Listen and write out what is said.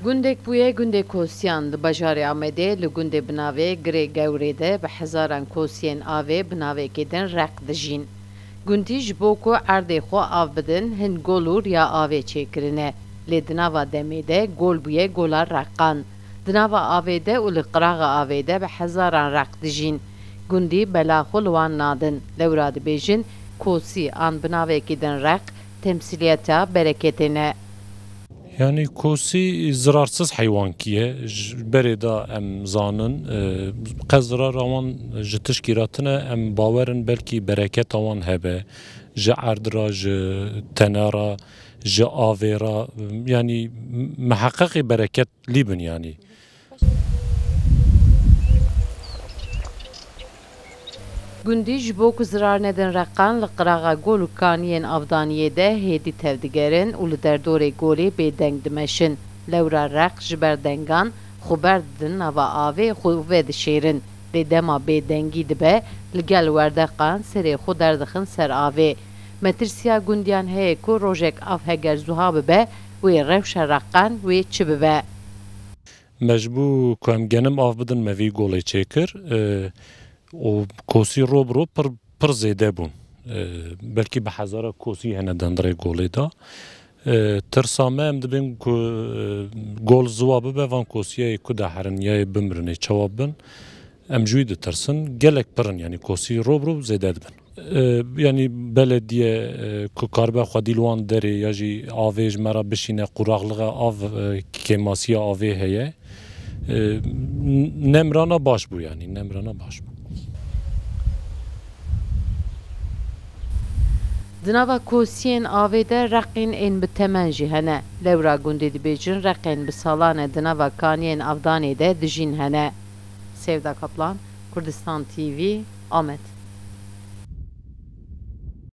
Gundek bûye gundê kosiyan li bajarê Amedê li gundê binavê girê gewrê de bi hezaran kosiyên avê bi navekê din req dijîn. Gundî ji bo ku erdê xwe av bidin hin gol û riya avê çêkirine. Lê di nava demê de gol bûye gola reqan. Di nava avê de û li qiraxa avê de bi hezaran req dijîn. Gundî bela xwe li wan nadin. Lewra dibêjin kosî an bi navekê din req temsîliyeta bereketê ne. Yani kosî zirarsız heywankiye ji berê da em zanin qez zirara wan ji tişkî re tune em bawerin belkî bereketa wan hebe ji erdira ji tenera ji avê ra yani miheqeqê bereket lîbin yani. Gundî ji bo ku zirar nedin reqan li qiraxa gol û kaniyên avdaniyê de hêdî tev digerin û li derdorê golê bêdeng dimeşin. Lewra req ji ber dengan xweber didin nava avê xwe vedişêrin. Lê dema bêdengî dibe li gel werdeqan serê xwe derdixin ser avê. Metirsiya gundiyan heye ku rojek av heger zuha bibe wê rewşa reqan wê çi bibe. Mecbûr ku em genim av bidin me vî golê çêkir û kosî rob pir zêde bûn. Belkî bi hezara kosî hene dendirê golê da. Tirsa me em dibin ku gol ziwa bibe van kosiyayê ku de herin yayê bimirinê çawa bin em jî wî ditirsin gelek pirin yani kosî rob zêde dibin. Yani belediye ku karibe xwedî li wan derê ya jî avê ji me re bişîne quraxliqa av kêmasiya avê heye nemrana baş bû yani nemrana baş bû. Di nava kosiyên avê de reqên ên bi temen jî hene. Lewra gundê dibêjin reqên bi salanê di nava kaniyên avdanê de dijîn hene. Sevda Kaplan, Kurdistan TV, Amed.